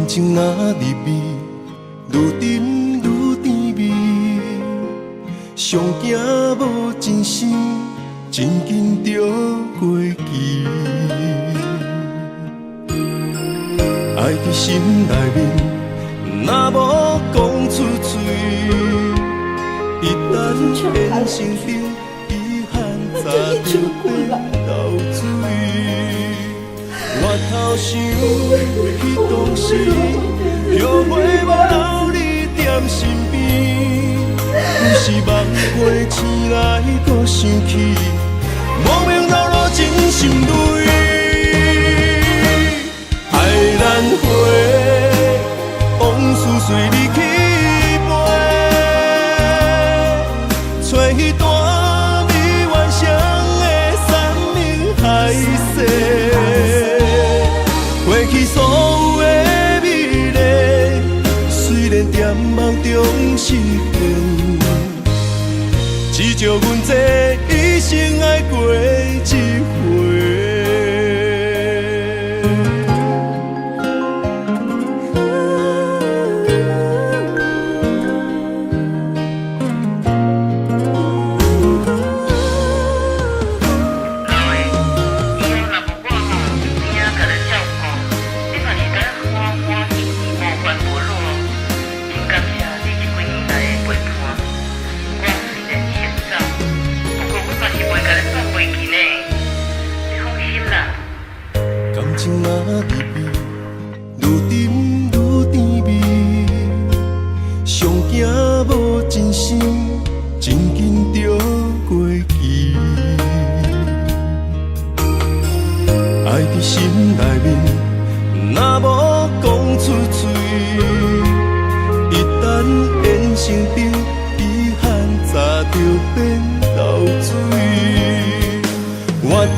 情若入味，愈沉愈甜蜜。上惊无真心，真紧就过期。爱伫心内面，若无讲出嘴，一旦变成冰，遗憾早就变豆水。我头想去当时，后悔无留你踮身边。有时梦花醒来，搁想起，莫名流露真心泪。爱难回，往事随你去飞，找彼段未完成的山盟海誓。过去所有的美丽，虽然在梦中实现，只叫阮这一生爱过一回。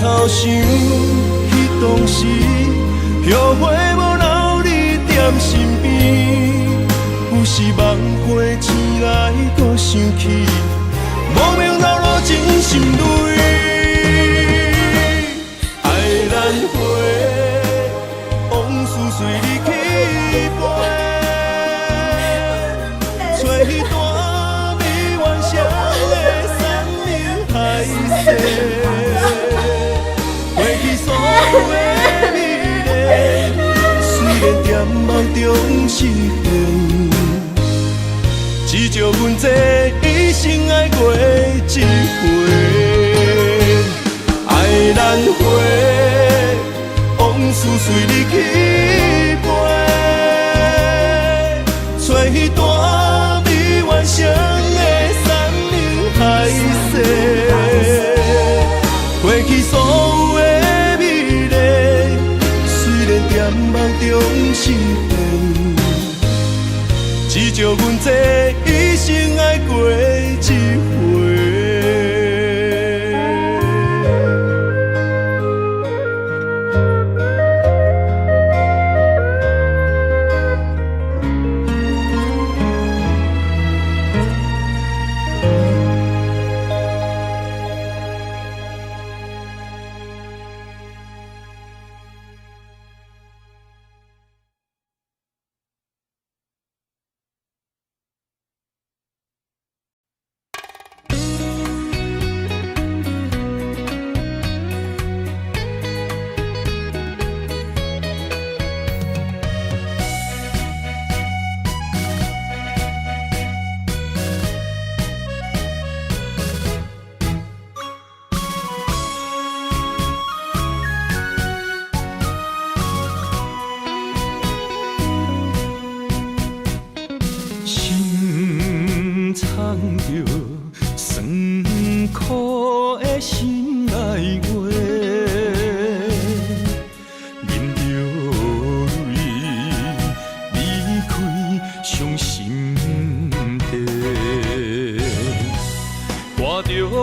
头想去当时，后悔无留你踮身边。有时梦花醒来，搁想起，莫名流露真心泪。爱难回，往事随你去飞，找彼段未完成的山盟海誓。所有的美丽，虽然在梦中实现，只叫阮这一生爱过一回。爱难回，往事随你去飞，找彼段未完成的山盟海誓。过去所有的梦中实现，只叫阮这一生爱过一回。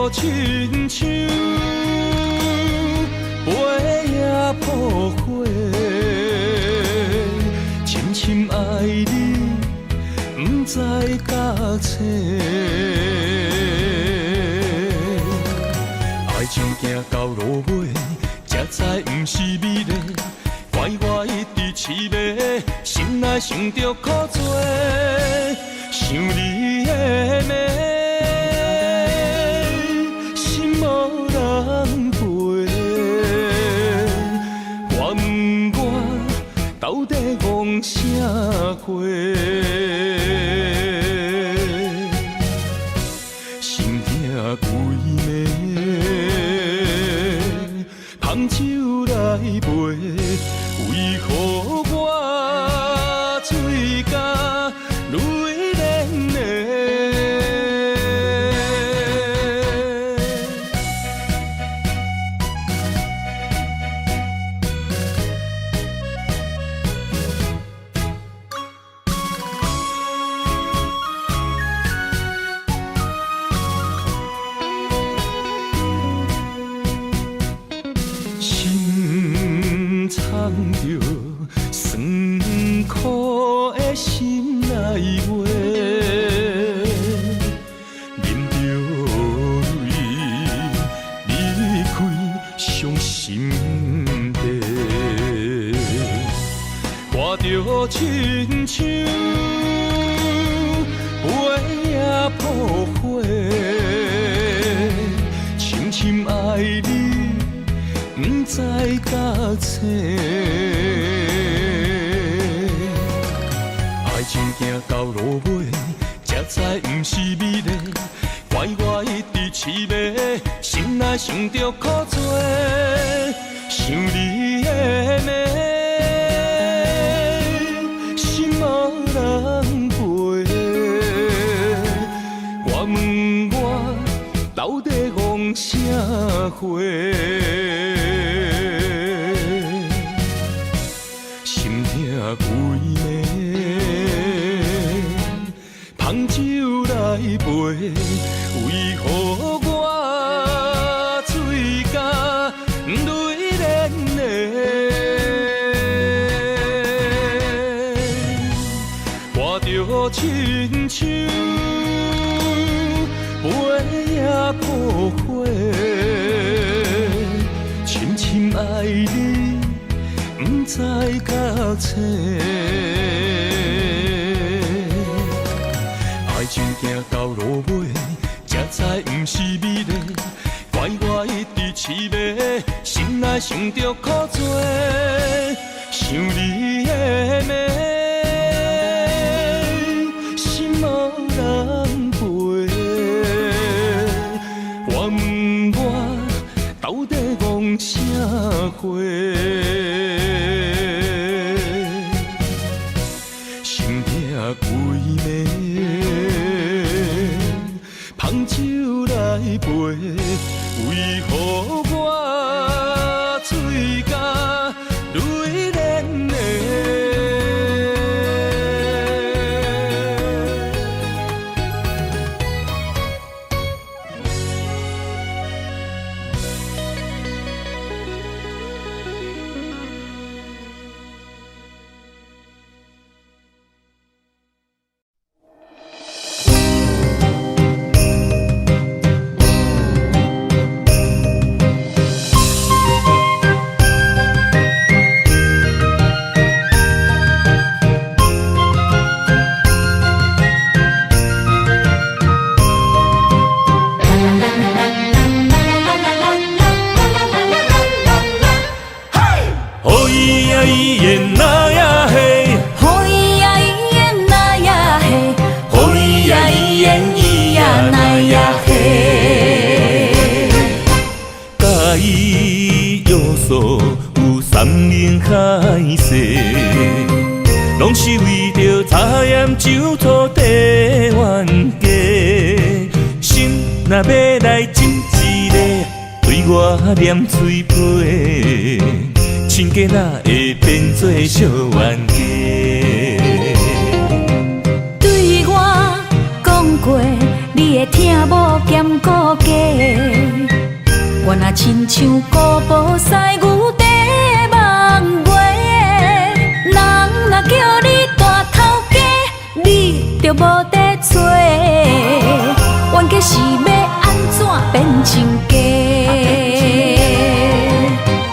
亲像飞也破火，深深爱你，不知甲切。爱情行到落尾，才知不是美丽，怪我一直痴迷，心心内想着苦做，想你的美，心无人陪。我问我到底戆啥货？心痛规暝，芳酒来陪，为何我嘴角泪涟涟？心藏着酸苦的心内话，忍着泪离开伤心地，看着亲像飞也破火，深深爱你。不知甲青，爱情行到落尾，才知不是美丽。怪我一直痴迷，心内想着苦做，想你的美，心无人陪。我问我到底戆啥货？规暝，芳酒来陪，为何我嘴角泪涟涟？看着亲像飞也破火，深深爱你。不知甲青，爱情行到落尾，才知不是美丽。怪我一直痴迷，心内想着苦做，想你的美，心无人陪。我问我到底戆啥货？规暝，芳酒来陪，为何我嘴角泪涟涟？拢是为着茶盐酒土地冤家，心若要来真一个，对我念嘴皮，亲家哪会变做小冤家？对我讲过，你会听无兼顾家，我若亲像古堡西牛地梦月，人若叫你大头家，你就无得做。冤家是要安怎变亲家？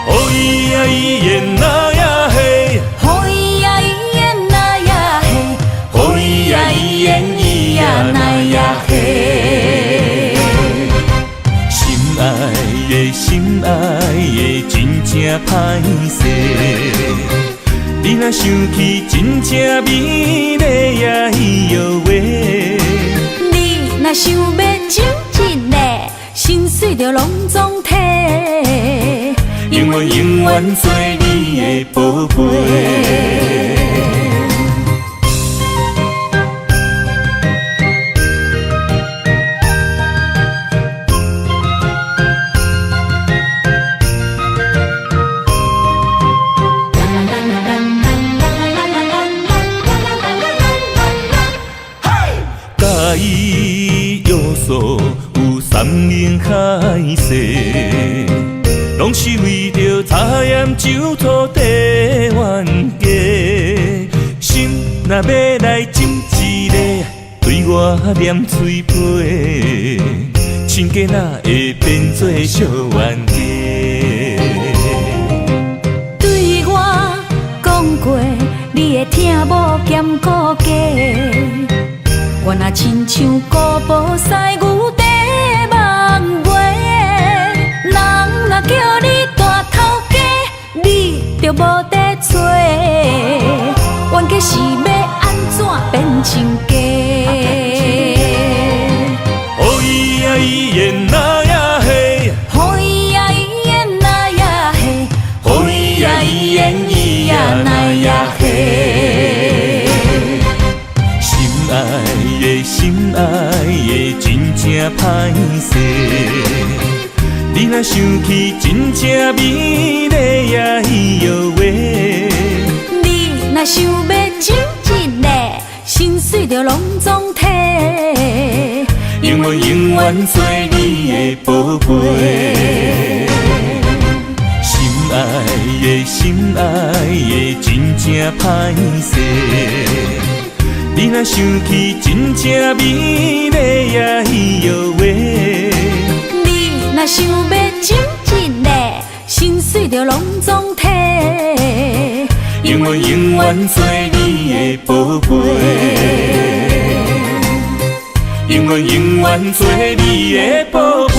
予伊啊伊言那呀嘿，予伊啊伊言那势。你若想起，真正美丽也伊摇话。你若想要真真的，心碎就拢总体。永远永远做你的宝贝。介意要素有山盟海誓，拢是为着茶盐酒土地冤家。心若要来斟一个，对我念嘴皮，亲家哪会变做小冤家？对我讲过，你会听无兼顾家。我若亲像古堡西牛地梦话，人若叫你大头家，你就无得做。冤家是要安怎变亲家？哦咿呀咿耶那呀嘿，哦咿呀咿耶那呀嘿，哦咿呀咿耶咿呀那呀嘿。心爱的真正歹势，你若想起，真正美丽也伊摇话。你若想要真真的，心碎就拢总体。永远永远做你的宝贝。心爱的真正歹势。你若想起，真正美丽也伊摇话。你若想要真真的，心碎就拢总体。永远永远做你的宝贝。永远永远做你的宝贝。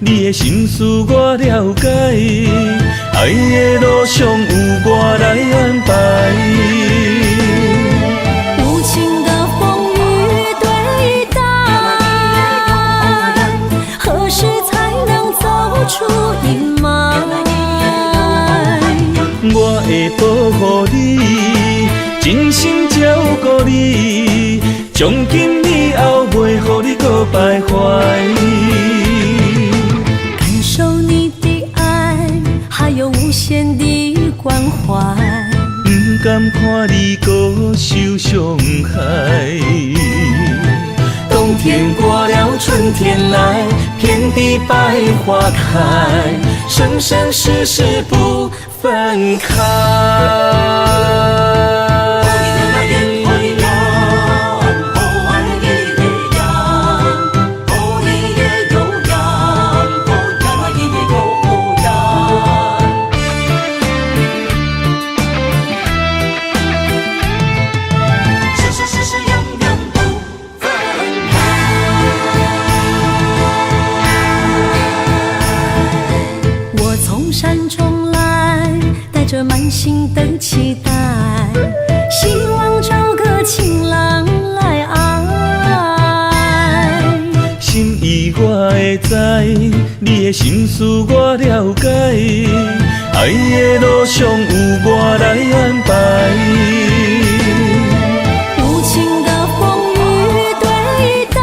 你的心思我了解，爱的路上有我来安排。无情的风雨对待，何时才能走出阴霾？我会保护你，真心照顾你，从今以后袂予你搁徘徊。有无限的关怀，不甘看你搁受伤害。冬天过了，春天来，遍地百花开，生生世世不分开。着满心的期待，希望找个情人来爱。心意我会知，你的心思我了解，爱的路上有我来安排。无情的风雨对待，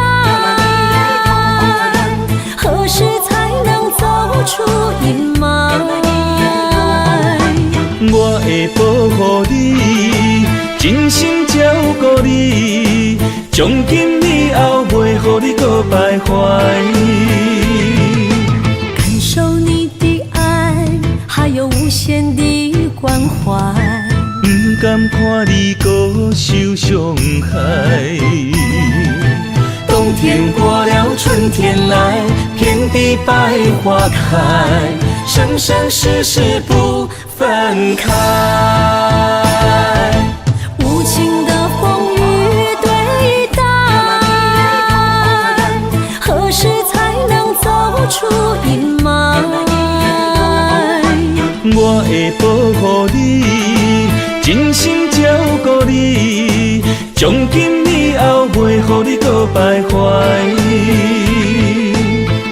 何时才能走出阴霾？我会保护你，真心照顾你，从今以后袂予你搁徘徊。感受你的爱，还有无限的关怀。不甘看你搁受伤害。冬天过了，春天来，遍地百花开，生生世世不分开。无情的风雨对待，何时才能走出阴霾？我会保护你，真心照顾你，从今以后袂予你搁徘徊。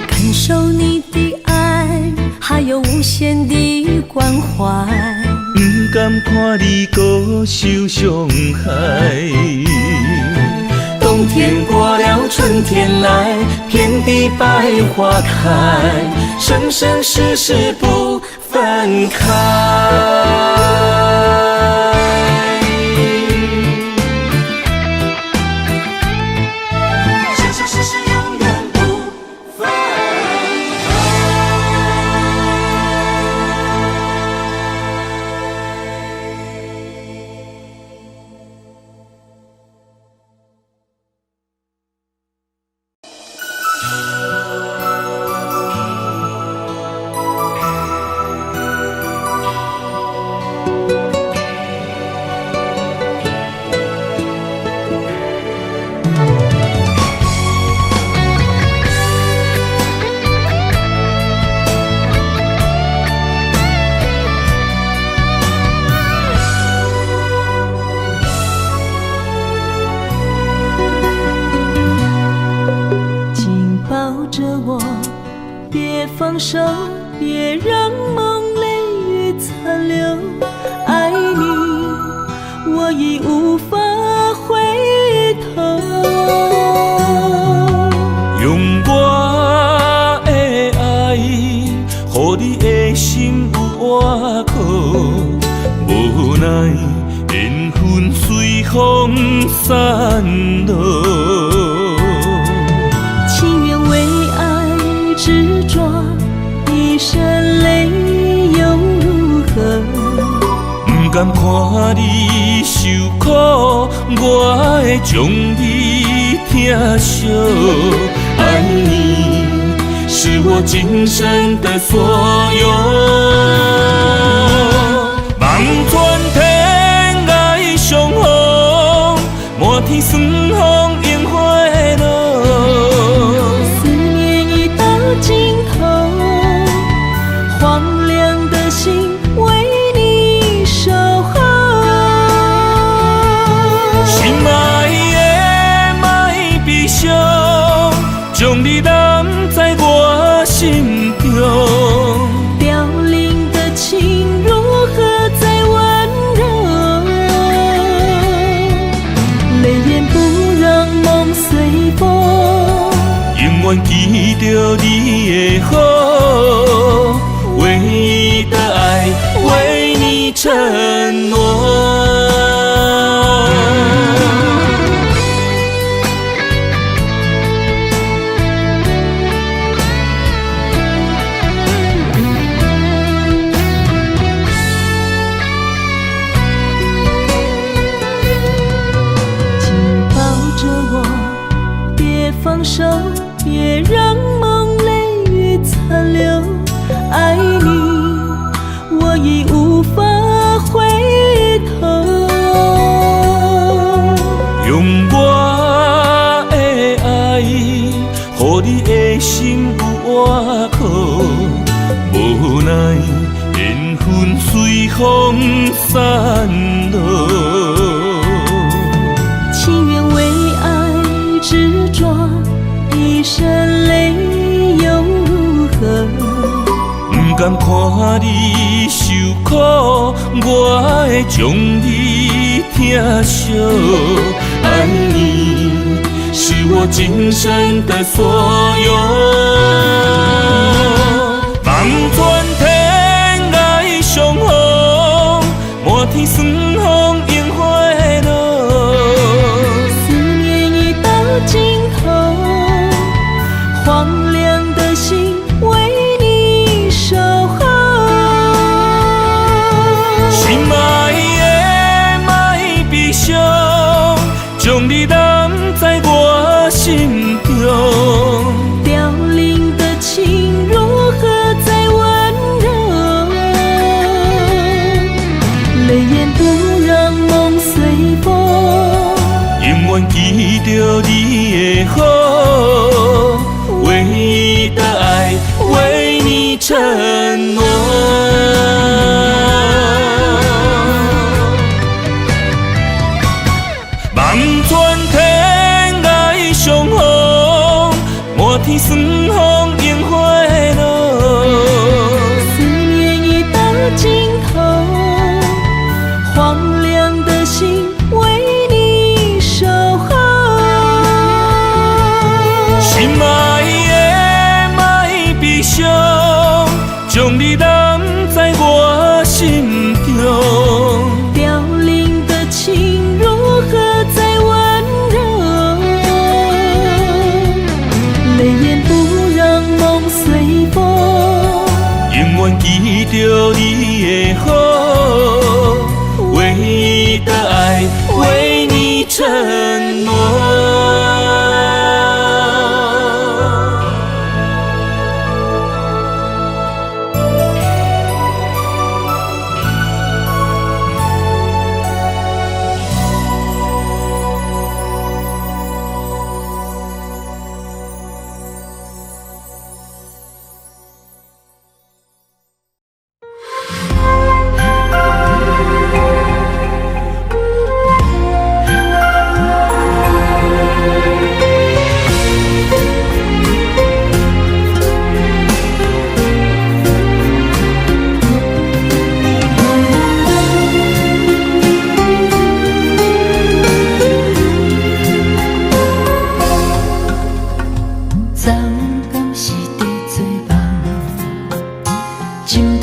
感受你的爱，还有无限的关怀。不甘看你搁受伤害。冬天过了，春天来，遍地百花开，生生世世不分开。生生世世永远不分开。紧抱着我，别放手，别让梦泪雨残留。爱你，我已无法回头。用我的爱，予你的心有活口。无奈缘分随风散落。情愿为爱执着，一身泪又如何？不甘看你受苦，我会将你疼惜。爱你是我今生的所有。望穿天涯相逢，满天霜风映花落。思念已到尽头，荒凉的心为你守候。心爱的莫悲伤，将你揽在我心中。凋零的情如何再温柔？泪眼不让梦随风。永远记着你的好，唯一的爱为你承诺。紧抱着我，别放手，别让梦泪雨残留。爱你，我已无法回头。用我的爱，予你的心有活口。无奈缘缘分随风散落。情愿为爱执着，一生泪又如何？不甘看你受苦，我会将你疼惜。爱你是我今生的所有。望穿天涯相逢，满天霜风映花落。思念已到尽头，荒凉的心为你守候。心爱的莫悲伤，将你揽在我心中。凋零的情如何再温柔？泪眼不让梦随风，永远记着你的好，唯一的爱为你承诺。望穿天涯相逢，满天霜风映花落。思念已到尽头，荒凉的心为你守候。心爱的莫悲伤，将你揽在我心中。凋零的情如何再温柔？泪眼不让梦随风，永远记着你的好，唯一的爱为你承诺。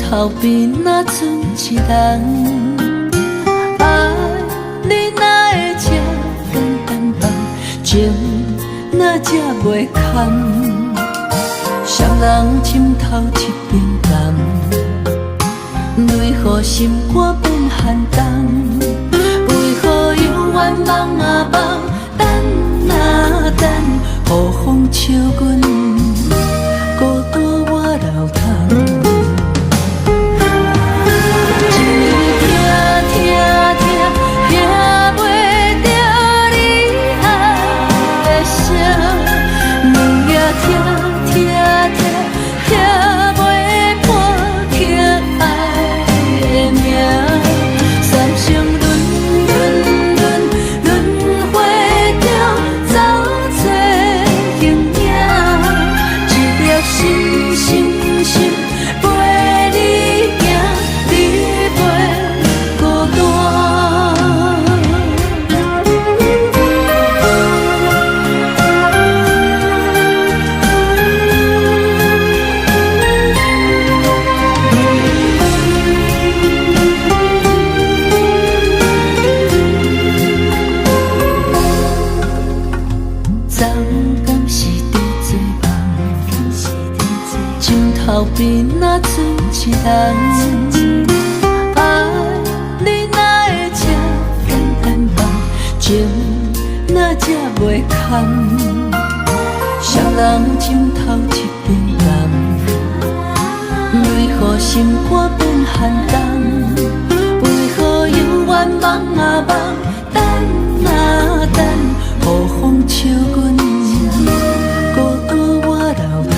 头边若剩一人，爱你哪会这简单放，情哪这袂堪，双人枕头一边淡，为何心肝变寒冬？为何犹原梦啊梦，等啊等，雨风笑阮孤单我流淌。头边若剩一人，爱你哪会这简单放，情哪这袂堪，双人枕头一边淡，为何心肝变寒冬？为何犹原梦啊梦，等啊等，雨风笑阮孤单我流淌。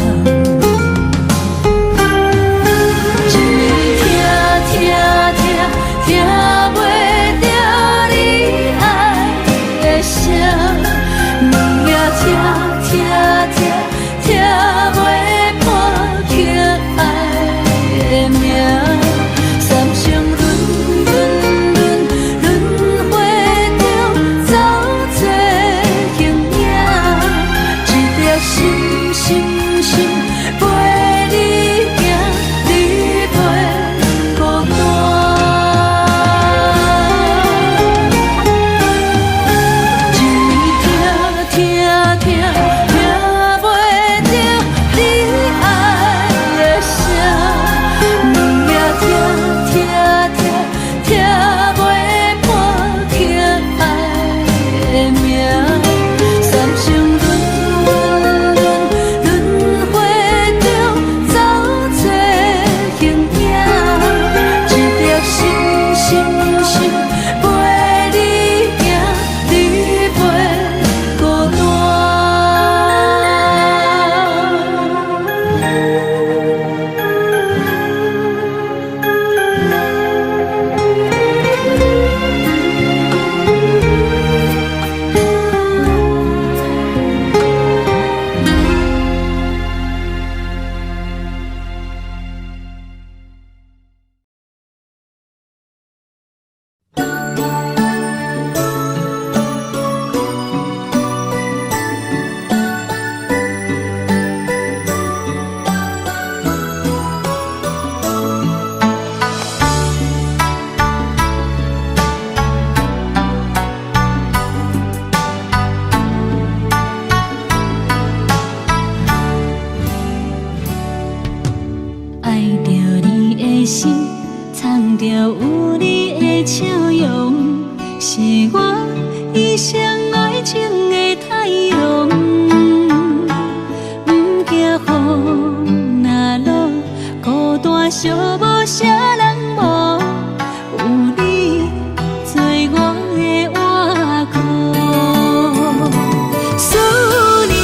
陪你行，你袂孤单。一年听听听听袂着你爱的声，两夜听听听听袂破疼爱的名，三生轮回中走找形影，一粒心心心陪你行，你袂孤单。爱着你的心，藏着有你的笑容，是我一生爱情的太阳。不惊雨若落，孤单寂寞啥人无？有你做我的倚靠。思念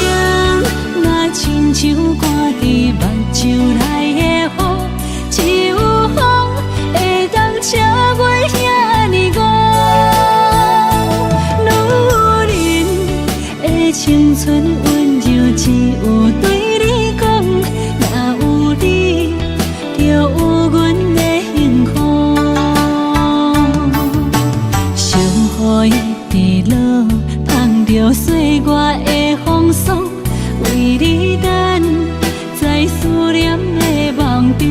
若亲像挂伫目睭内的雨，只有风会当车过遐尼远。女人的青春温柔，只有对你讲，若有你，就有阮的幸福。想予伊伫落，捧着岁月的风霜，为你等，在思念的梦中。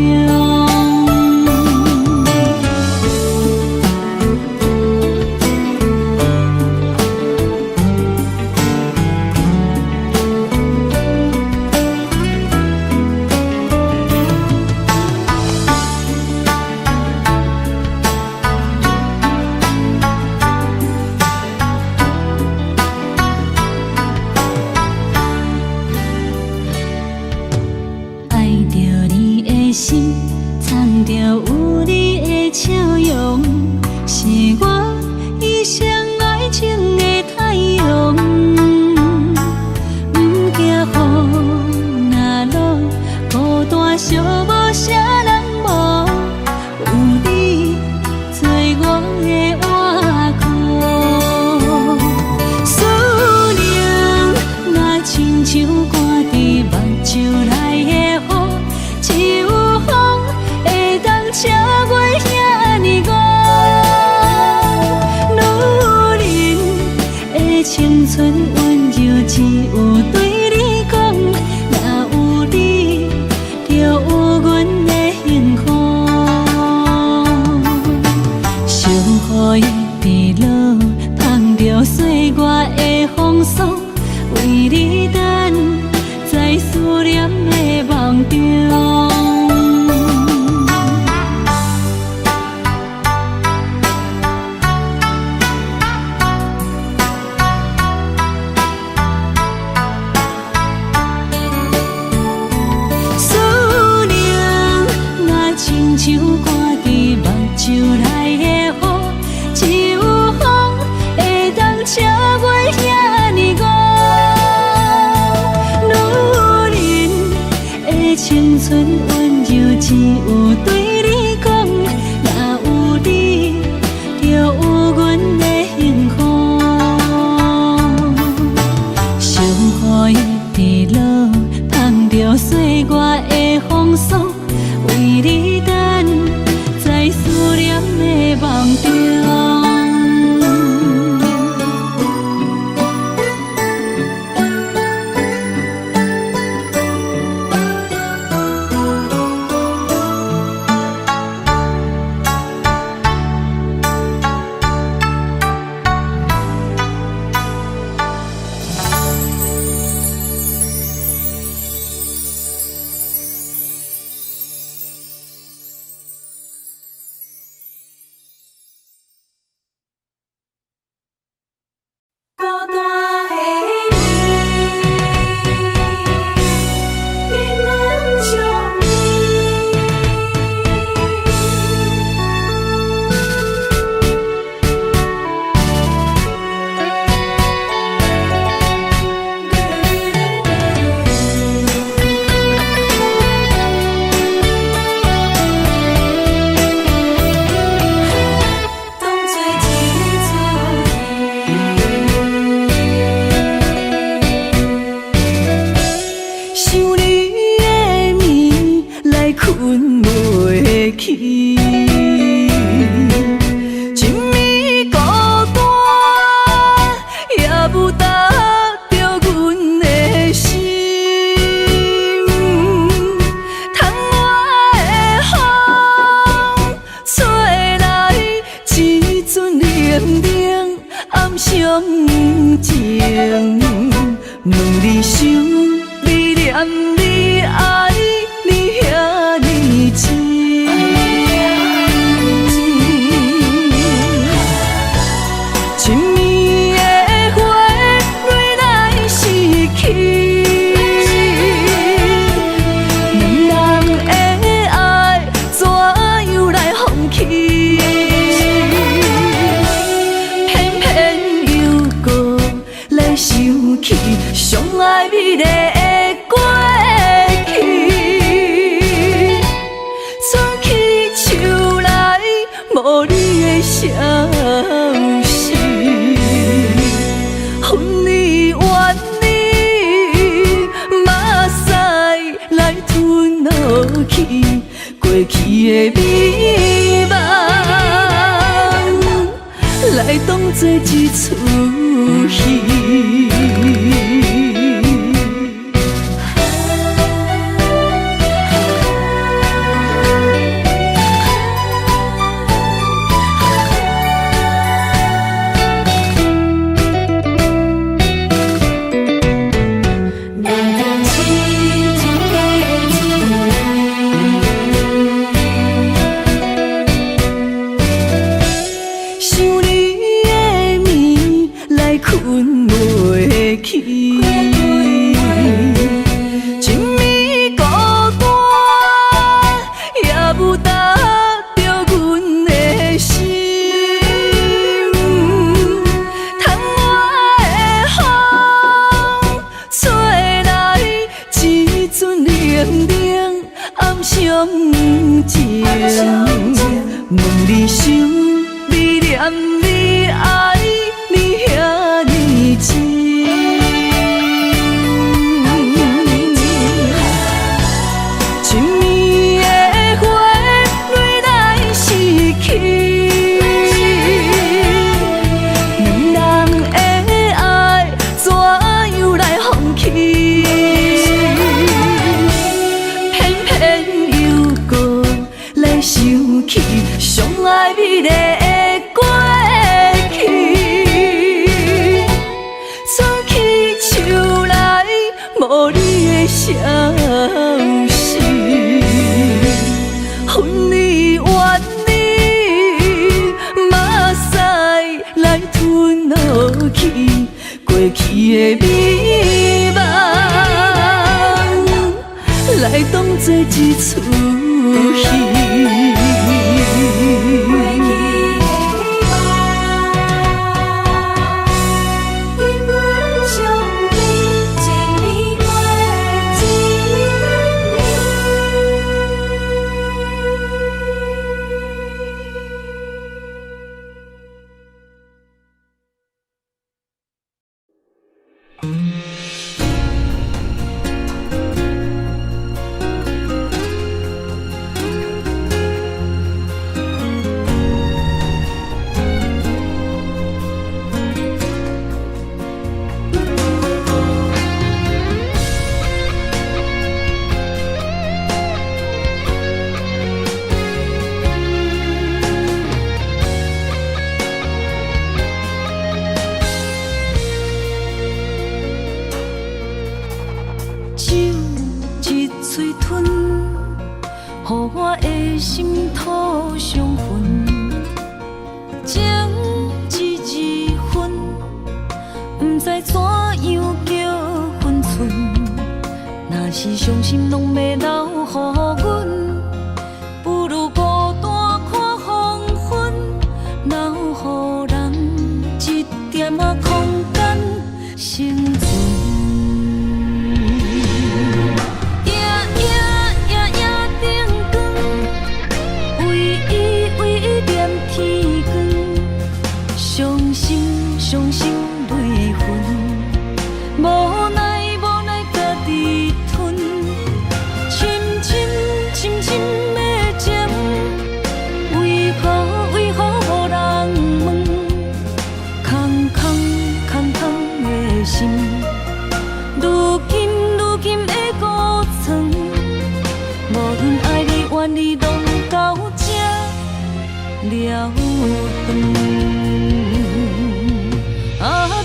爱着你的心，藏着有你的笑容，是我一生爱情的太阳。不惊雨若落，孤单寂寞啥人无？有你做我的倚靠。思念若亲像挂伫目睭内的雨，只有风会当车过遐尼远。女人的青春温柔，只有对你讲，若有你，就有阮的幸福。想予伊伫落，捧着岁月的风霜，为你等，在思念的梦中。思念若亲像挂伫目睭内的雨，只有风会当车过遐尼远。女人的青春温柔，只有对你讲，若有你，就有阮的幸福。想予伊伫落，捧着岁月的风霜，为你等，在思念的梦中。来困袂去。一暝孤单，也无答着阮的心。窗外的风，吹来一阵冷冷暗伤情。问你想，你念你爱，你遐尼深。一暝的花，蕊来失去，两人的爱怎样来放弃？偏偏又搁来想起上爱美丽的过去，吹起树来无你的消息，恨你怨你，目屎来吞落去，过去的美梦来当作一出戏。困袂去，一暝孤单，也无答着阮的心。窗外的风，吹来一阵冷冷暗伤情。问你想，你念你爱，你遐尼深。一暝的花，蕊来失去，两人的爱怎样来放弃？偏偏又搁来想起上爱美丽的过去，吹起树来无你的消息，恨你怨你，目屎来吞落去，过去的美梦来当作一出戏。乎我的心土伤痕，情一字分，不知怎样叫分寸。若是伤心拢要留予阮，不如孤单看黄昏，留予人一点仔空间生存。伤心泪痕，无奈家己吞，了断。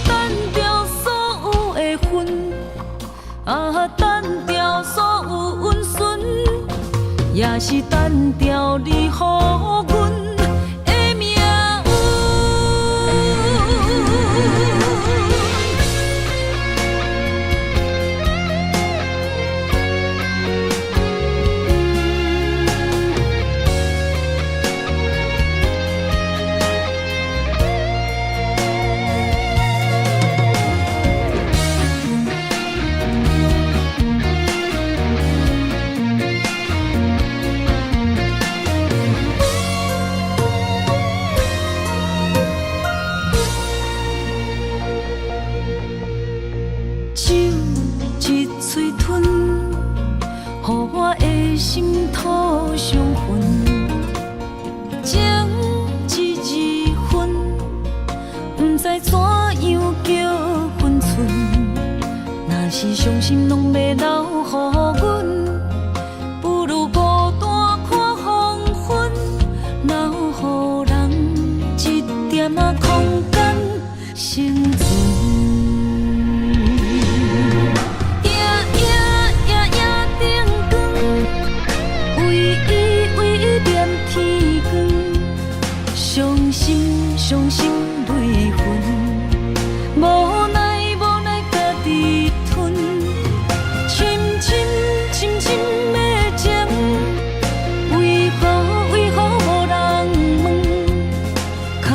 单调所有的恨，单调所有温顺，也是单调你予阮的命运。心土伤痕，情一字分，不知怎样叫分寸。若是伤心拢要留予阮，不如孤单看黄昏，留予人一点仔空间生存。伤心泪痕，无奈家己吞，深深的情，为何无人问？空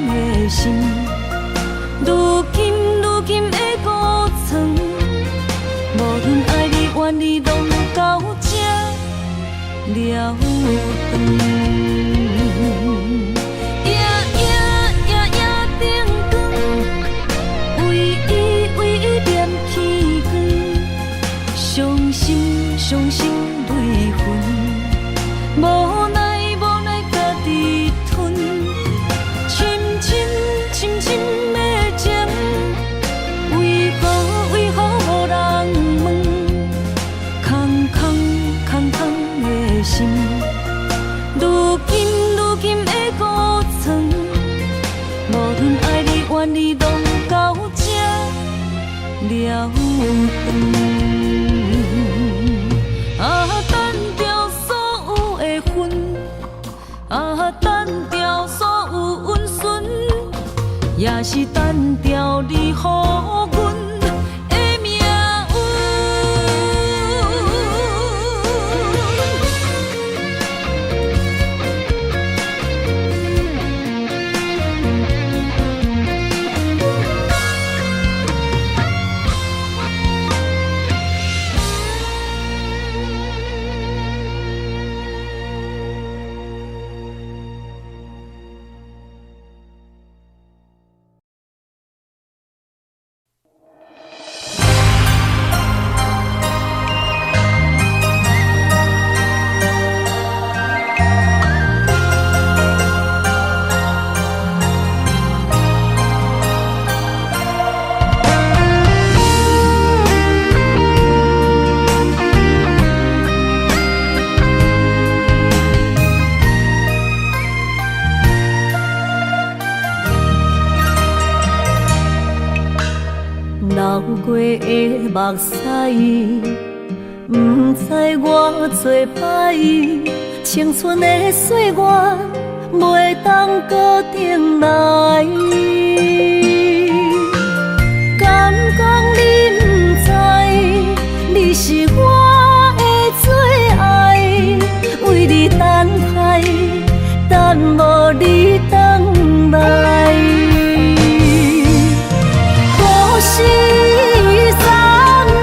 的心，如今的孤床，无论爱你怨你，拢到这了断。伤心泪痕，无奈家己吞，深深的情，为何无人问？空的心，如今的孤床，无论爱你怨你，拢到这了断。单调所有的恨，单调所有温顺，也是单调你予阮的命运。流过的目屎，不知我做歹，青春的岁月袂当搁重来。敢讲你不知，你是我的最爱，为你等待，等无你回来。是残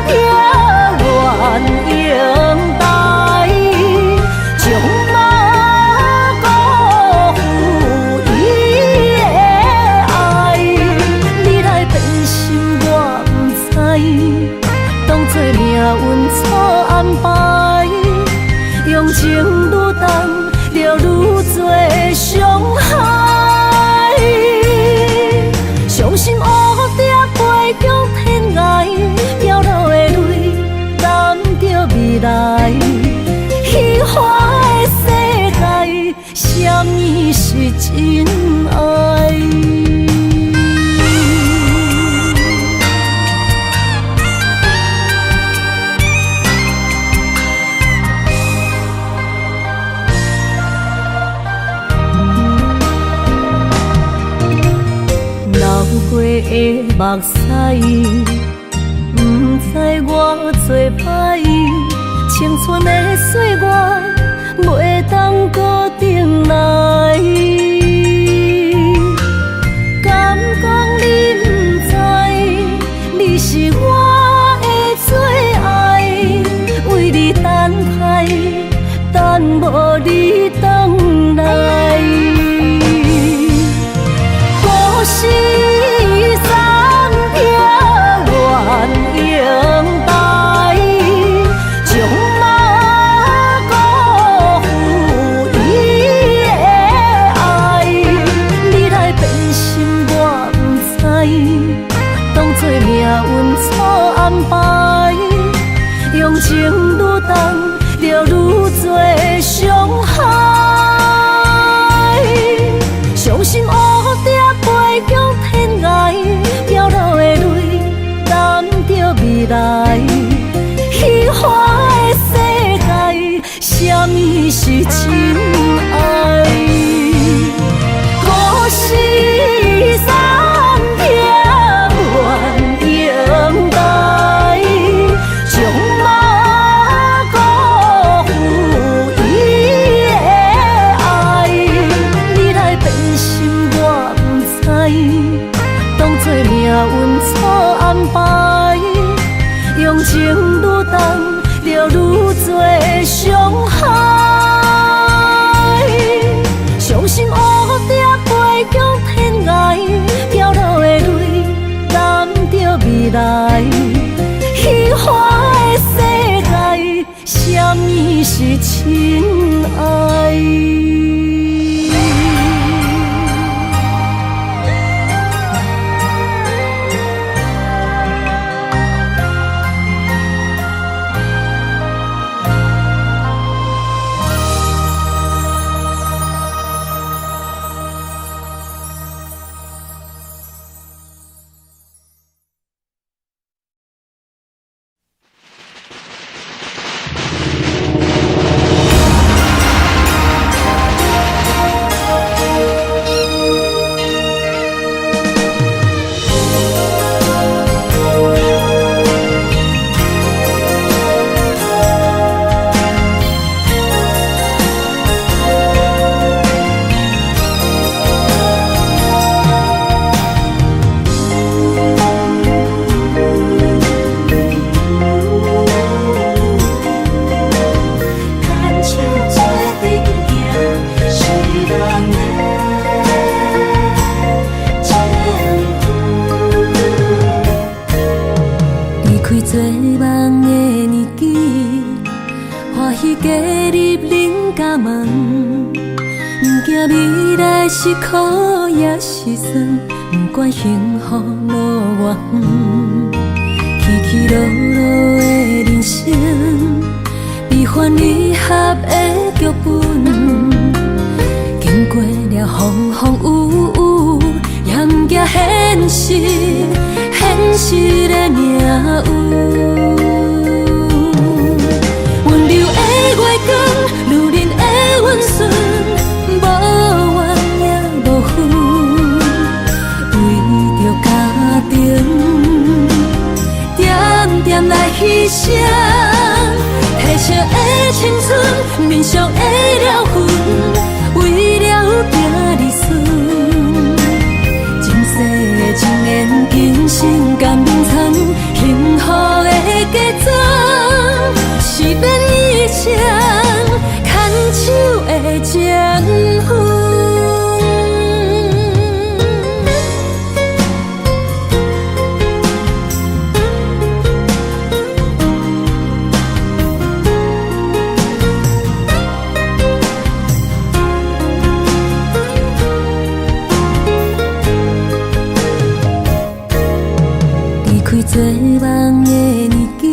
听愿应待，将马辜负伊的爱。你来变心我不知，当作命运错安排，用情愈重，就愈多伤害。伤心黑飞向天涯，掉落的泪，等着未来。虚幻的世界，什么是真爱？流过的目屎，不知我做歹，青春的岁月袂当固定来。敢讲你不知，你是我的最爱，为你等待，等无你回来。故事三篇愿用台，将马辜负伊的爱。你来变心我不知，当作命运错安排，用情愈重，就愈多伤害。伤心乌蝶飞向天涯，飘落的泪，等着未来。虚幻的世界，什么是真爱？故事三篇愿用台，将马辜负伊的爱。你来变心我不知，当作命运错安排，用情愈重，就愈多伤害。伤心乌蝶飞向天涯，飘落的泪，等着未来。虚幻的世界，什么是真爱？是苦也是酸，不管幸福路偌远，起起落落的人生，悲欢离合的剧本，经过了风风雨雨，也不惊现实，现实的命运。温柔的月光，女人的温顺。点来牺牲，褪色的青春，面上的了痕，为了行日顺。前世的情缘，今生甘眠藏，幸福的假装，是变以前牵手的情分。做梦的年纪，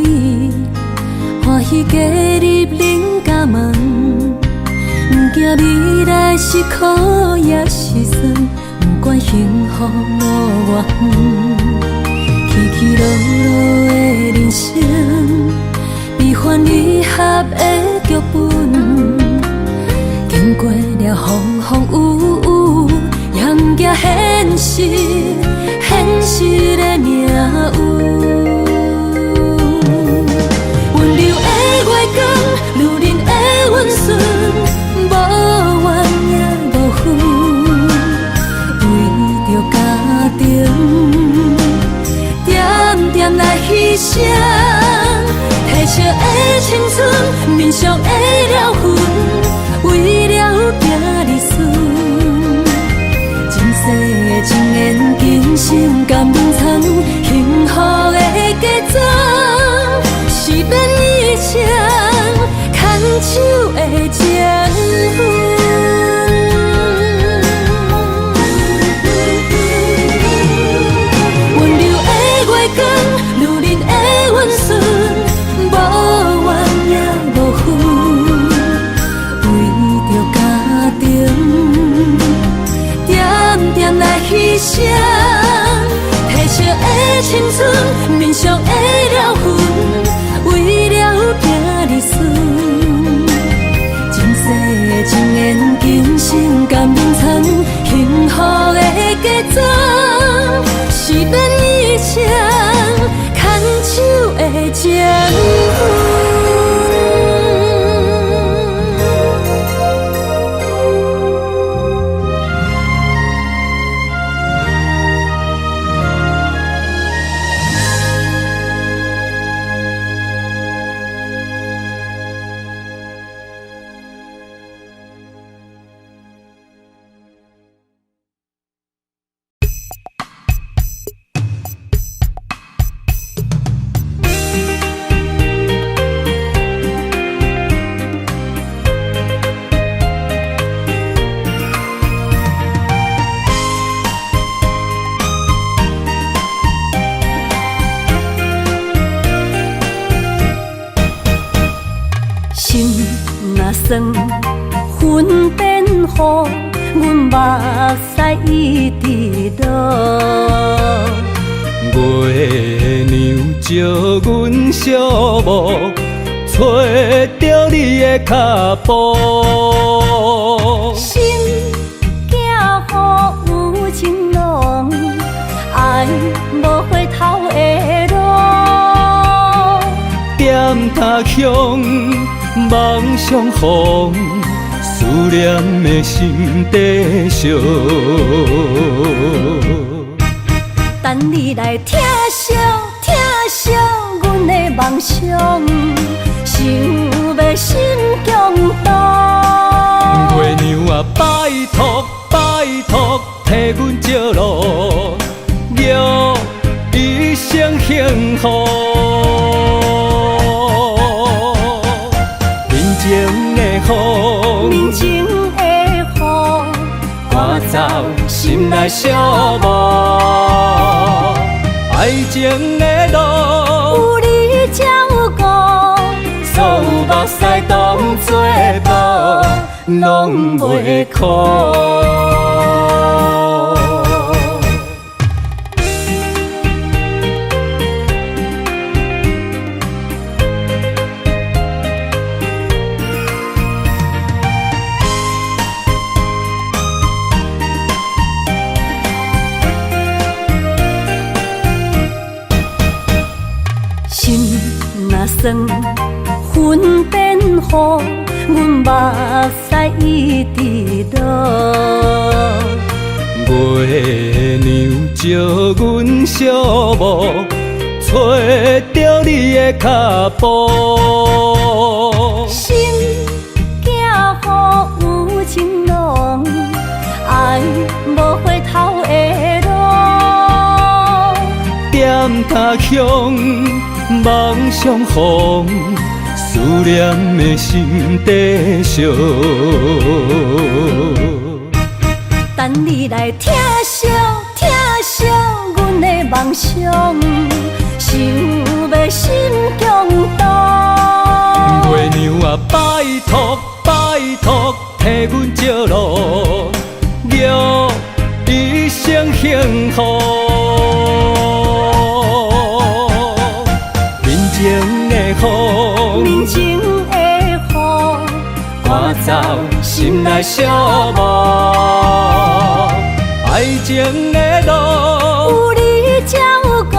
欢喜加入人家梦，不惊未来是苦也是酸，不管幸福路偌远，起起落落的人生，悲欢离合的剧本，经过了风风雨雨，也不惊现实，现实的命运。温柔的月光，女人的温顺，无怨也无恨，为着家庭，点点来牺牲。褪色的青春，面上的了痕，为了行日顺。前世的情缘，今生甘眠藏，幸福的嫁妆，是免一生牵手的情分。温柔的月光，女人的温顺，无怨也无恨，为着家庭，点点来牺牲。褪色的青春，面上的了痕，为了行日顺。前世的情缘，今生甘眠藏，幸福的嫁妆，是免一生牵手的情分。酸，云变雨，阮目屎一直落。月娘照阮寂寞，找着你的脚步。心惊雨有情浓，爱无回头的路。点他乡。梦相逢，思念的心底烧。等你来疼惜疼惜阮的梦想，想要心强大。月娘啊，拜托拜托，替阮照路，愿一生幸福。面前的雨，赶走心内寂寞。爱情的路，有你才有我，所有目屎当作无，拢袂苦。酸，云变雨，阮目屎一直落。月娘照阮寂寞，找着你的脚步。心惊雨有情浓，爱无回头的路。点他乡。梦相逢，思念的心底烧。等你来疼惜疼惜阮的梦想，想要心强大。月娘啊，拜托拜托替阮照路，祝一生幸福。人情的风，人情的雨，赶走心内寂寞。爱情的路，有你才有我，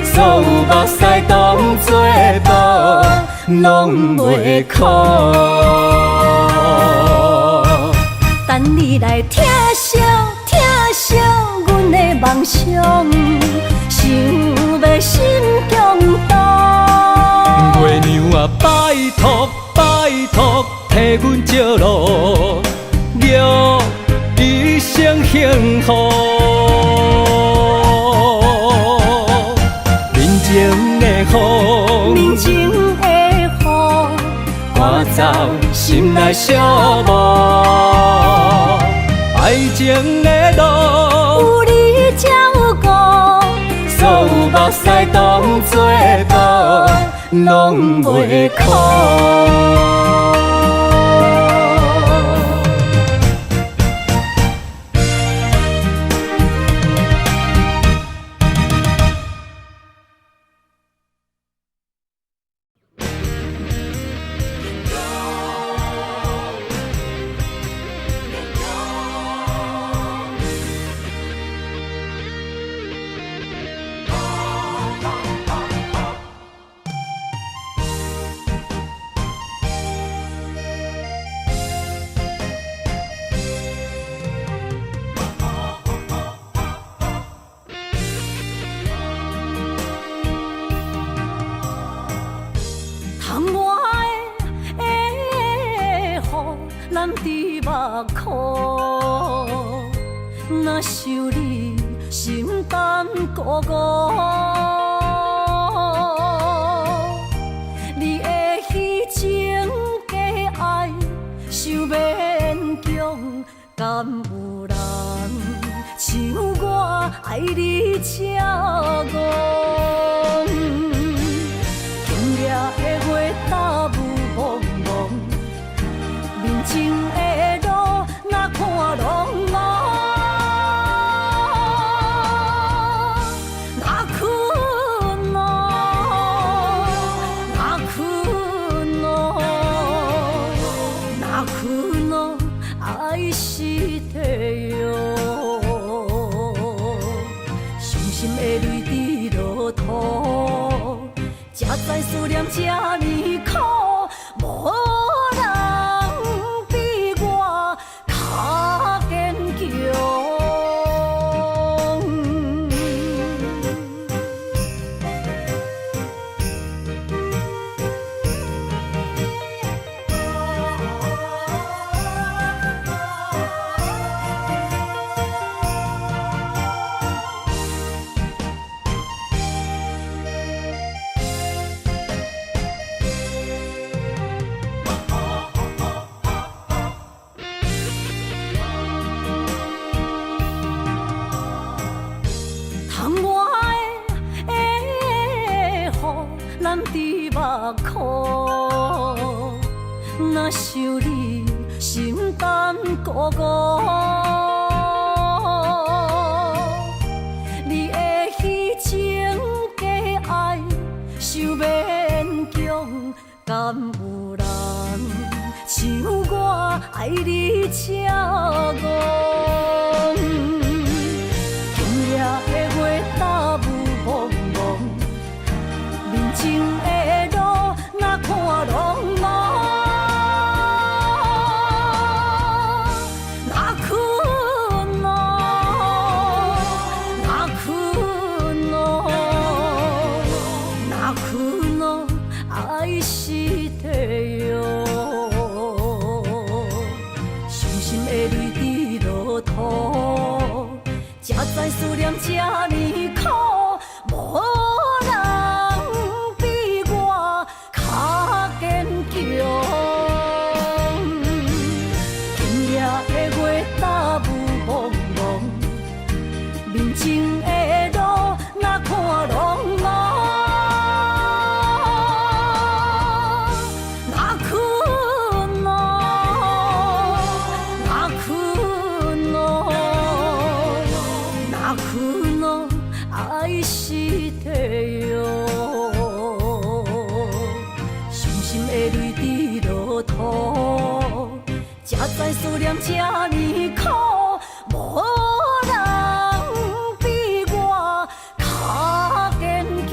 所有目屎当作无，拢袂苦。等你来疼惜疼惜阮的梦想，想要心强大。月娘啊，拜托拜托，替阮照路，祝一生幸福。人情的风，人情的雨，赶走心内寂寞。爱情的路，有你才有我，所有目屎当作无，拢袂苦。难滴目眶，若想你心胆孤孤，你的虚情假爱想勉强，敢有人像我爱你这憨？今夜的月打雾蒙蒙。人情的路，哪看拢无，哪困咯，哪困咯，哪困咯，爱是地哟。伤心的泪滴落土，才知思念这呢苦，无。难滴目眶，若想你心胆孤孤，你的虚情假爱想勉强，敢有人像我爱你这憨？今夜的月打雾蒙蒙。人情的路，哪看拢无，哪困咯，哪困咯，哪困咯，爱是地哟。伤心的泪滴落土，才知思念这呢苦，无。人情的路，哪看拢无，哪困咯，你伫落土，才知思念这呢苦，无人比我较坚强。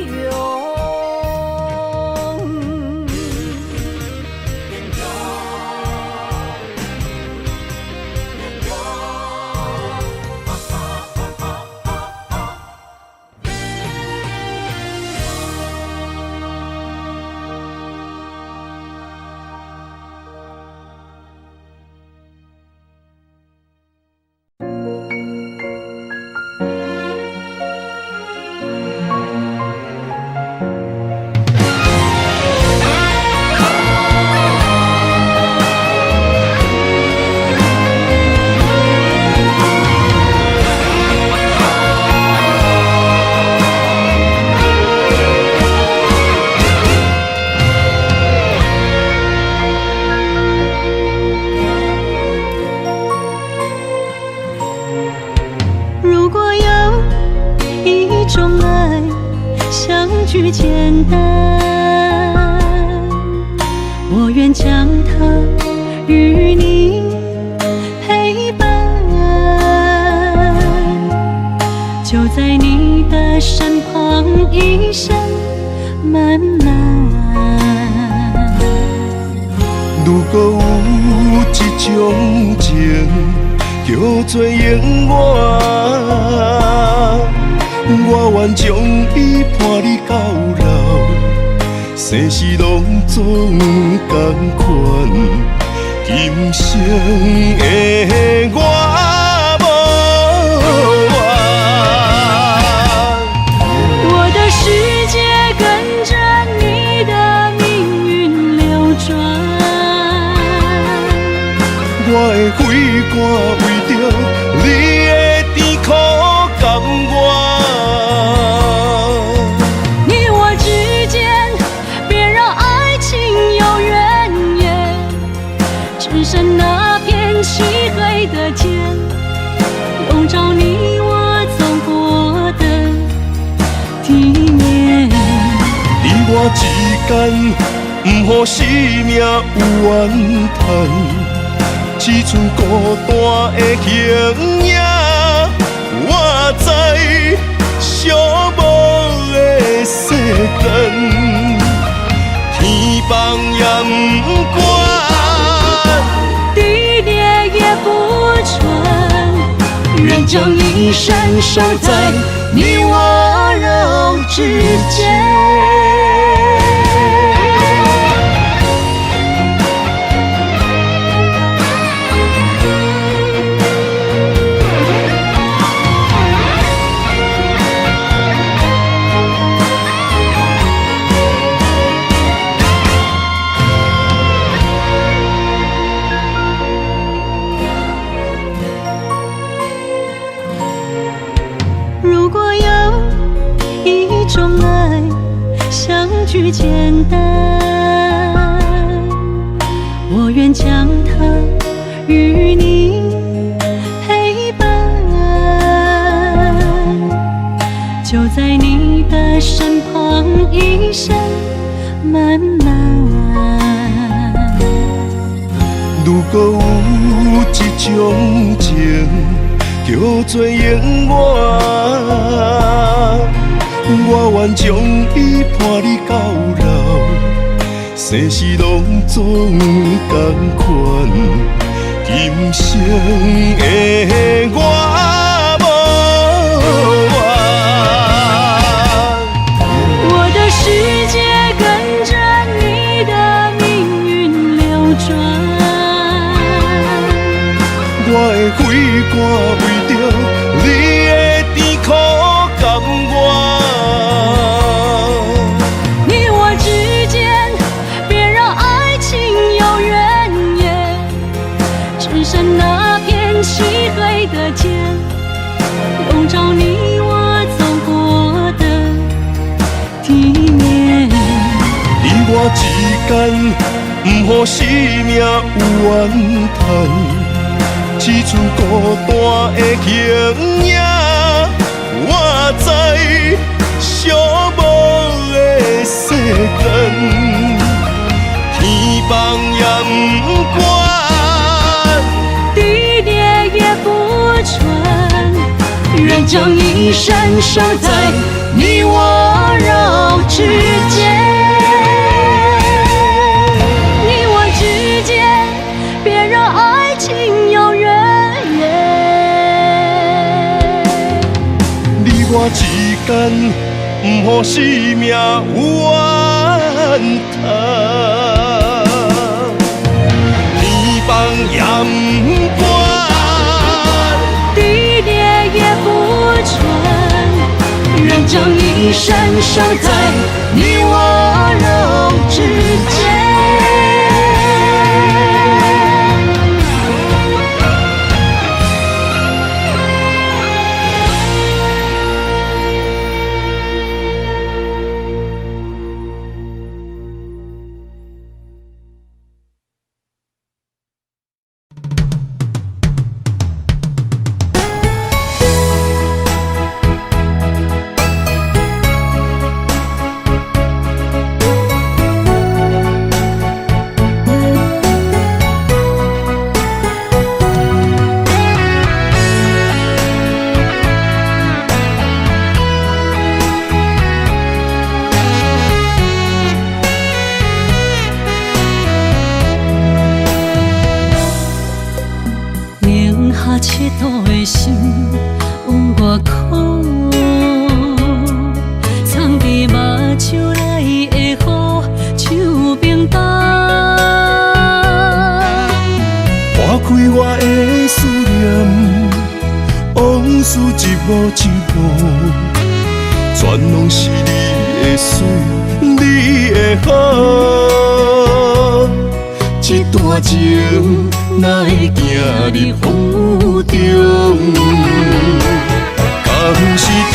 句简单，我愿将它与你陪伴，就在你的身旁，一生漫漫。如果有一种情叫做永远，我愿将伊伴你到老，生死拢总同款。今生的我无怨，我的世界跟着你的命运流转，我的血汗为着你的甜苦甘愿。只剩那片漆黑的天，笼罩你我走过的地面。你我之间，不予生命有怨叹，只剩孤单的形影。我知寂寞的世间，天放也不管。地裂也不穿，愿将一生守在你我肉之间。如果有一种爱，相聚简单，我愿将它与你陪伴，就在你的身旁，一生漫漫。如果有一种情叫做永远，我愿将伊伴你到老，生死拢总同款。今生的我无怨，我的世界跟着你的命运流转，我的血汗为着你的甜苦甘愿。你我之间，别让爱情有怨言，只剩那片漆黑的天，笼罩你我走过的地面。你我之间，不予生命有怨叹。只剩孤单的形影，我知寂寞的世间，天放也不管，地裂也不穿，愿将一生守在你我肉之间。你我之间，别让爱情有怨言。你我之间，不予生命怨叹。天放也不管，地裂也不穿，愿将一生守在你我肉之间。七度的心有外苦，藏伫目睭内的雨，手冰冻。划开我的思念，往事一幕一幕，全拢是你的水，你的好。一段情哪会行入风中？敢不是天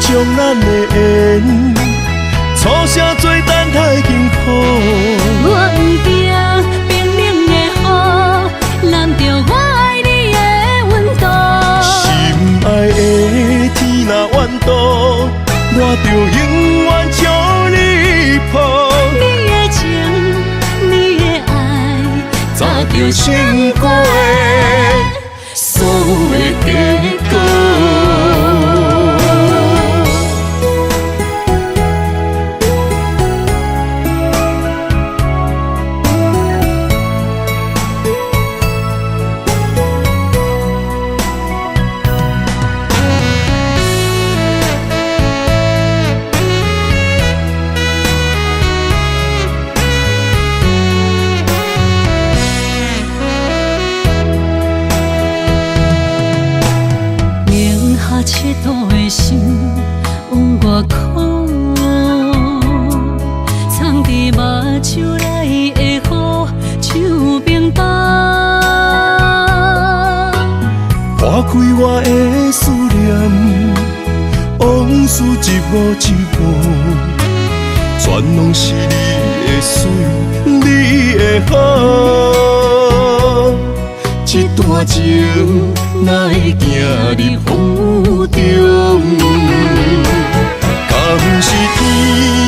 将咱的缘，初声做等待幸福。我不惊冰冷的雨，揽着我爱你的温度。心爱的天若怨妒，我就永远将你抱。你的情，你的爱，早就成过所有的结果。七度的心有外苦，藏伫目睭内的雨，手冰冻。划开我的思念，往事一幕一幕，全拢是你的水，你的好。一段情哪会行入风中？敢不是天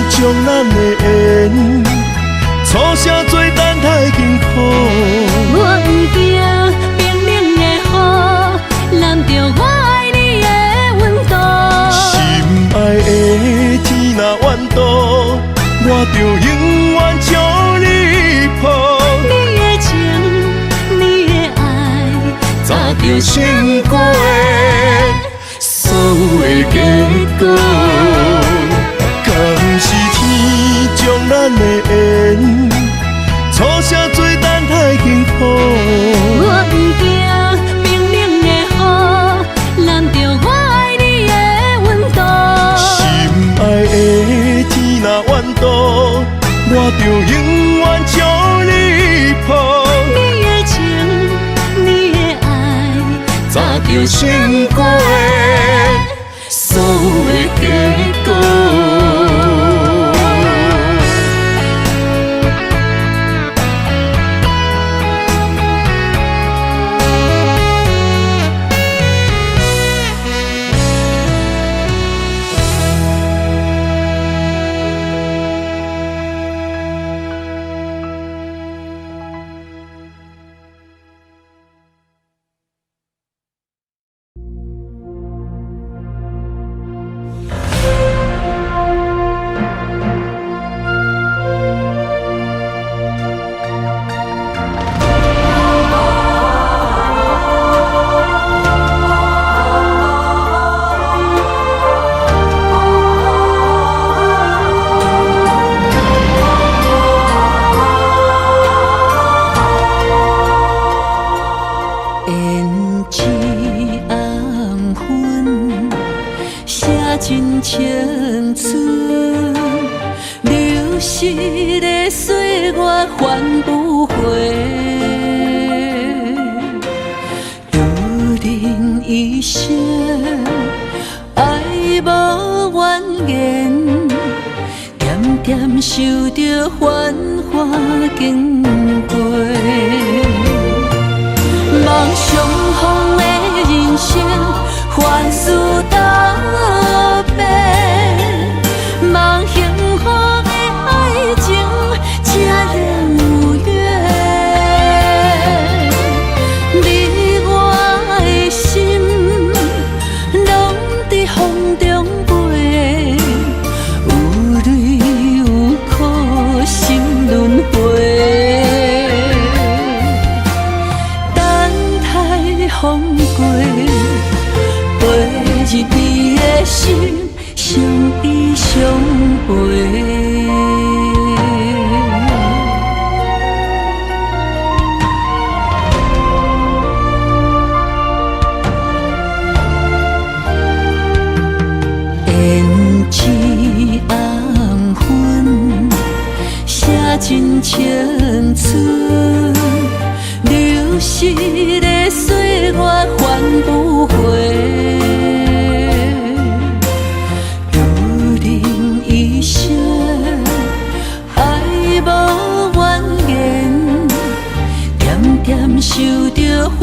将咱的缘，初声做等待幸福。我不惊冰冷的雨，揽着我爱你的温度。心爱的天若怨妒，我就永远将你抱。你的情，你的爱，早就成过所有的结果。敢不是天将咱的缘，初声做等待幸福。我不惊冰冷的雨，揽着我爱你的温度。心爱的天若怨妒，我就永远将你抱。你的情，你的爱，早就成过所有的结果。还不回。有人一生爱无怨言，渐渐受着繁华经过。望相逢的人生，凡事答辩。望幸福的爱情，才能有缘。你我的心，拢在风中飞，有泪有苦，心轮回。风过，陪日你的心，相依相陪。胭脂红粉，写尽青春。流逝的岁月还不回，有人一生爱无怨言，渐渐受着繁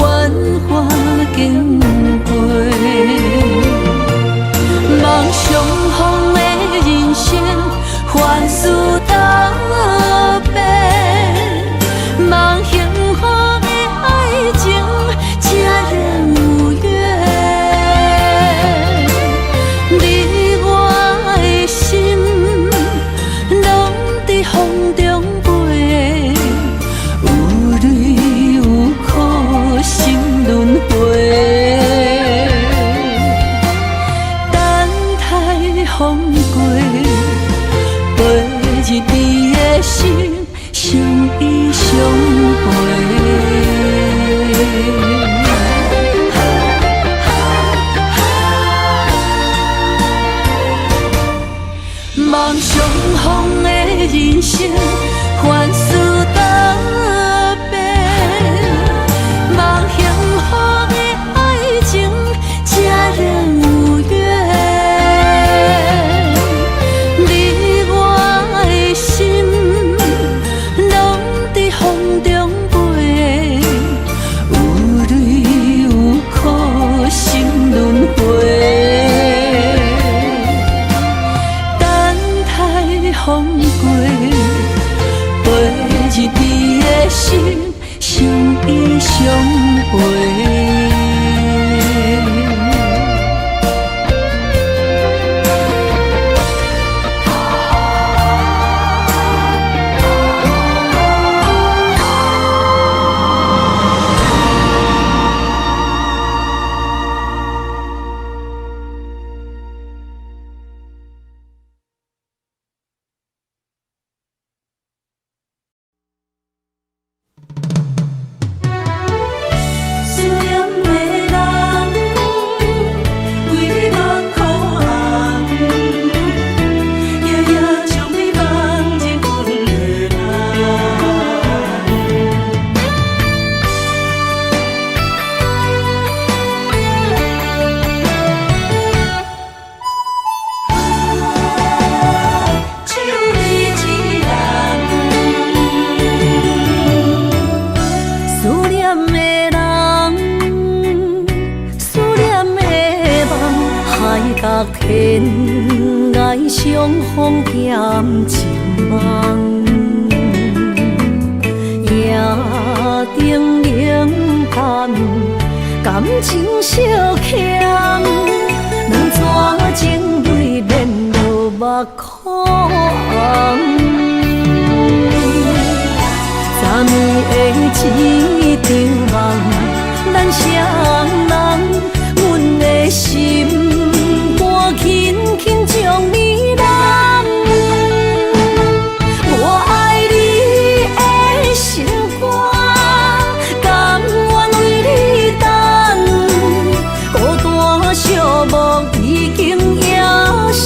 华经过。望相逢的人生，凡事答辩。望幸福的爱情，才能有缘。你我的心，拢在风中飞，有泪有苦，心轮回。等待风过，陪日你的心。相依相陪，望相逢的人生，凡事答辩。望幸福的爱情，才能有缘。你我的心。风中飞，有泪有苦，心轮回。等待风过，陪日你的心，相依相陪。天涯相逢欠情梦，夜灯冷淡，感情小欠，两撮情泪免落目眶。昨暝的一场梦，咱双人，阮的心。轻轻将你揽，我爱你的心肝，甘愿为你等。孤单寂寞已经也习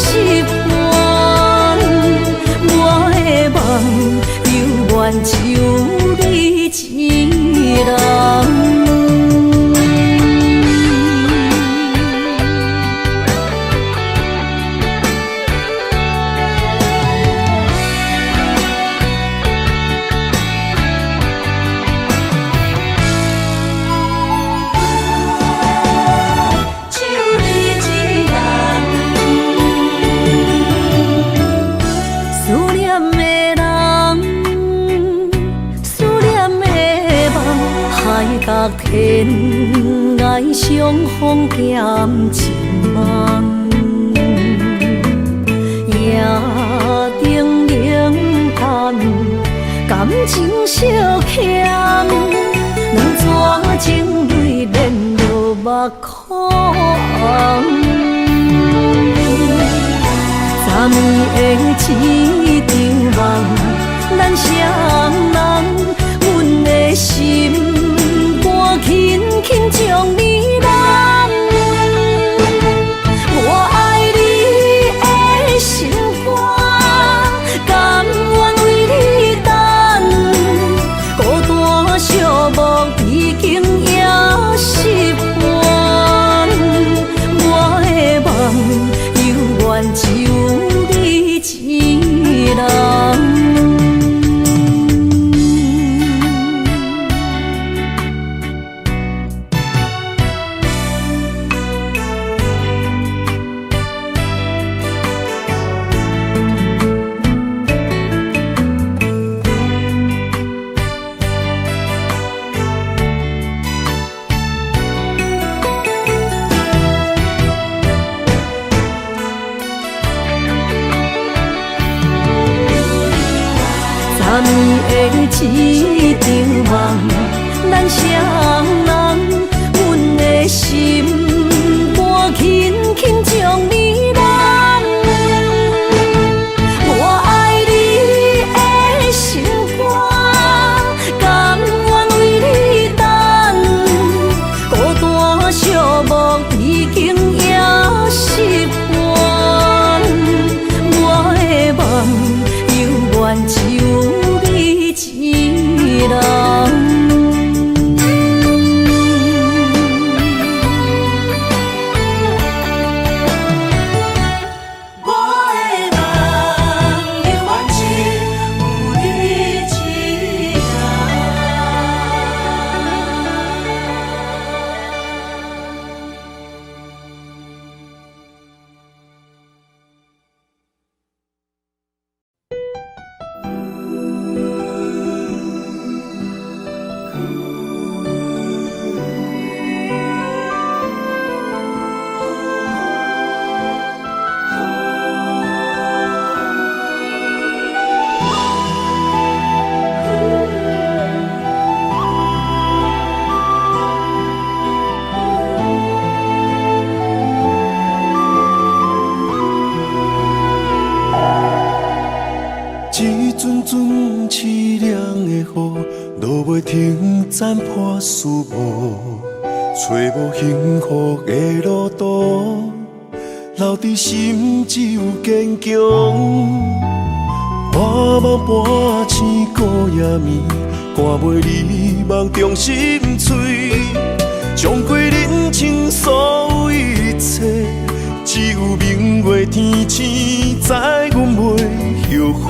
惯，我的梦犹原像。你一人。白天爱相逢兼情梦，夜灯冷淡，感情小欠，两撮情泪连落目眶。昨暝的一场梦，咱双人，阮的心。轻轻将你揽，我爱你的心肝，甘愿为你等。孤单寂寞已经也习惯，我的梦犹原只有你一人。昨暝的一场梦，咱双人，阮的心肝轻轻将你揽。我爱你的心肝，甘愿为你等。孤单寂寞已经也习惯，我的梦犹原只有。一人，我的梦犹原只有你一人。一阵阵凄凉的雨，落袂停，斩破思无，找无幸福的路途，留伫心只有坚强。半梦半醒孤夜眠，赶袂离梦中心碎，将过人生所有一切，只有明月天星知阮袂后悔。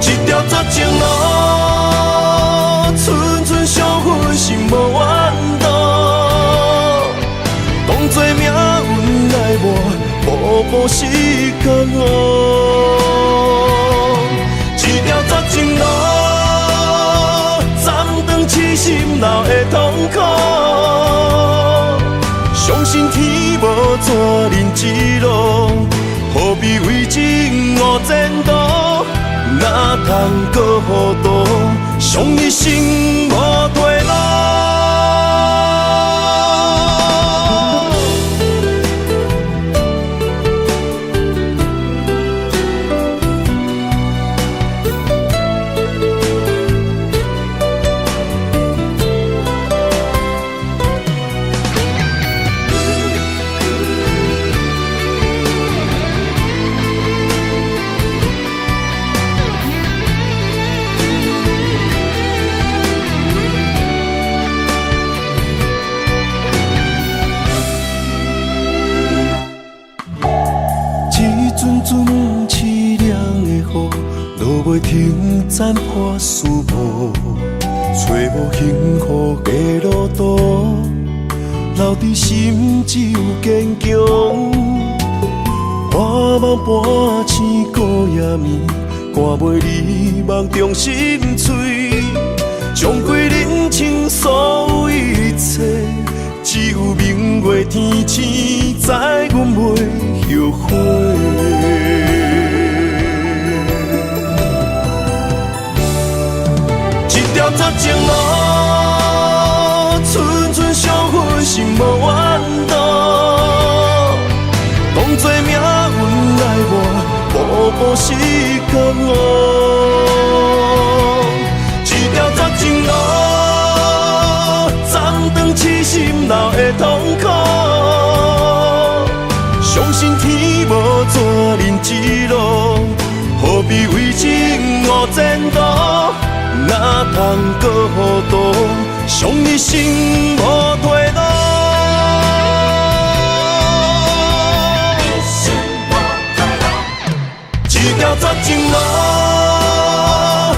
一条绝情路，寸寸伤痕心无怨妒。当作命运来磨，步步是甘愿。一条绝情路，斩断痴心闹的痛苦。相信天无绝人之路，何必为情误前途？哪通搁糊涂，伤一生无退路。袂停斩破思无，找无幸福的路途，留伫心只有坚强。半梦半醒孤夜眠，赶袂你梦中心碎，将归人生所有一切，只有明月天星知阮袂后悔。一条绝情路，寸寸伤痕心无怨妒，当作命运来我，步步是甘我。一条绝情路，暂断痴心闹的痛苦，相信天无绝人之路，何必为情误前途？哪通搁糊涂，伤一生无退路。一条绝情路，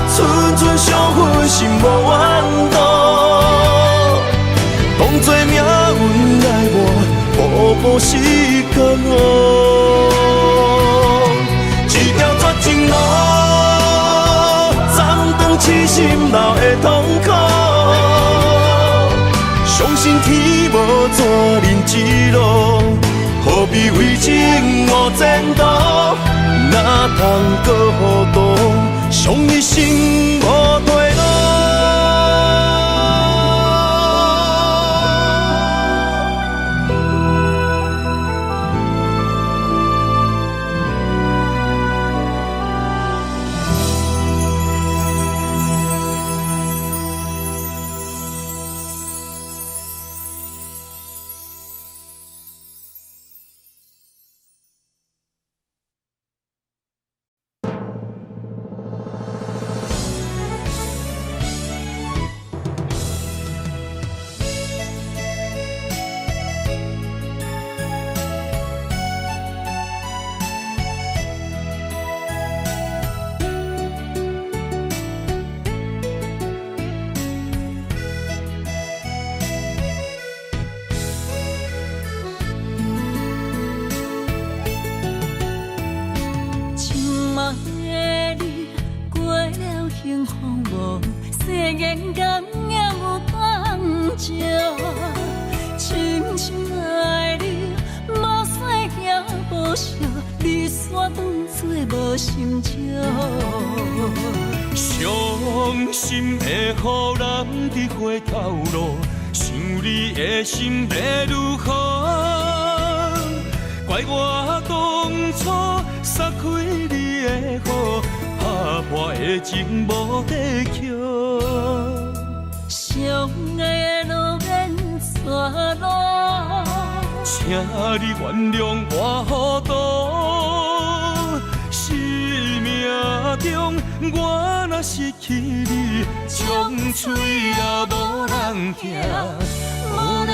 寸寸伤痕心无怨妒，当作命运来我，步步是甘我。一条绝情路，痴心闹的痛苦，相信天无绝人之路，何必为情误前途？哪通搁糊涂，伤一生无退路。伤心的予人伫回头路，想你的心要如何？怪我当初撒开你的雨，打破的情无地桥。相爱的路免错路，请你原谅我糊涂。生命中我若失去你，将嘴也无人听，无人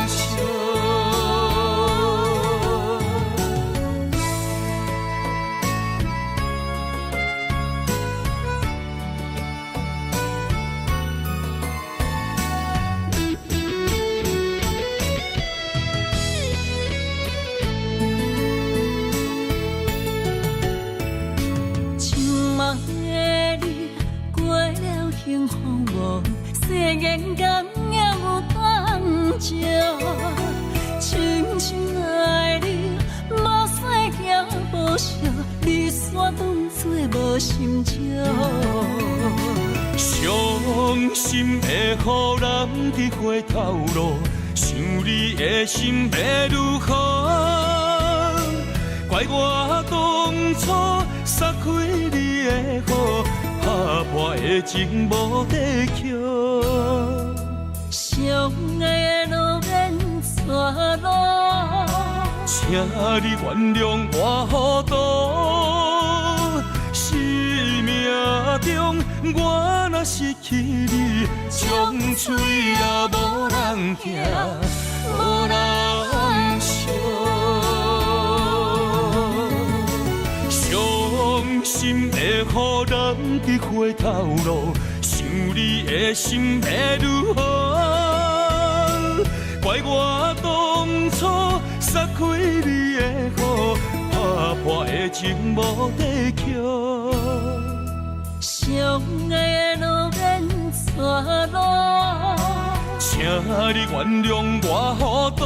笑。幸福无，世间甘也有当照。深深爱你，无使行无惜，离散当作无心照。伤心的予人伫回头路，想你的心要如何？怪我当初撒开你的雨，打破的情无地桥。相爱的路免错路，请你原谅我糊涂。生命中我若失去你，将嘴也无人听，无人笑。伤心会予人去回头路，想你的心会如何？怪我当初撒开你的雨，打破的情无地桥。相爱的路免错路，请你原谅我糊涂，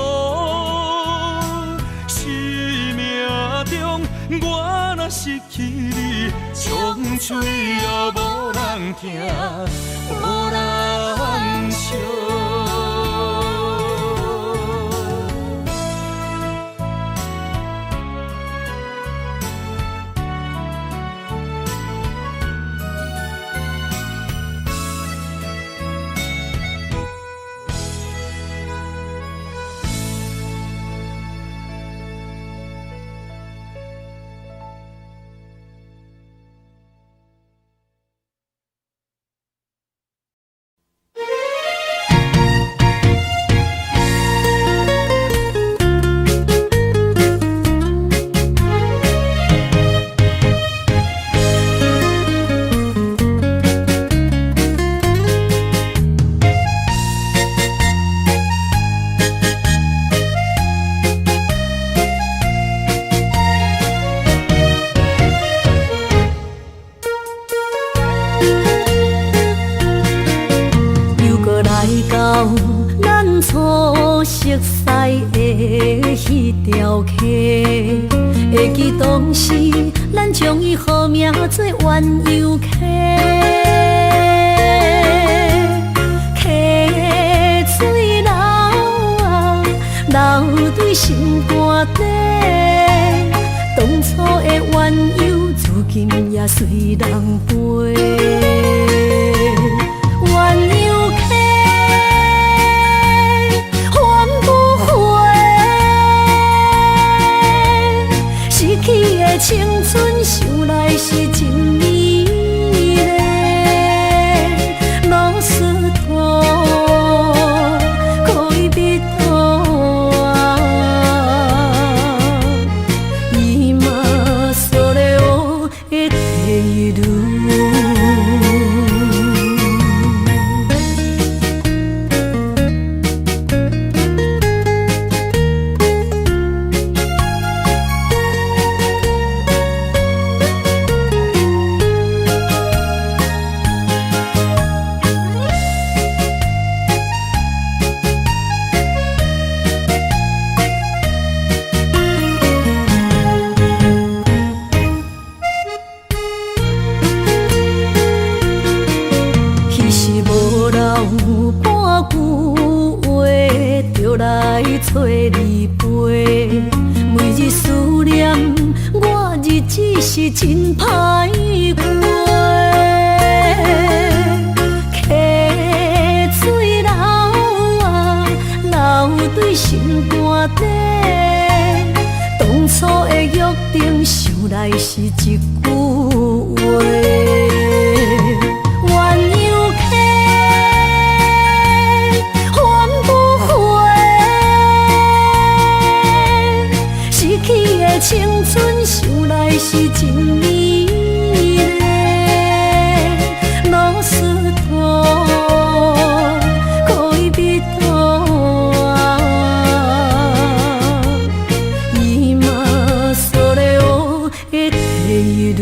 生命中我若失去你，冲嘴也无人听，无人笑。初熟悉的迄条溪，会记当时咱将伊号名做鸳鸯溪。溪水流啊，流对心肝底。当初的鸳鸯，如今也随人飞。鸳鸯溪。青春想来是真美丽，老师徒可以比图啊，伊嘛所了的地路。找你陪，每日思念我，日子是真歹过。溪水流啊，流对心肝底。当初的约定，想来是一句话。青春想来是真美丽，老师徒可以比图啊，伊嘛所了的地路。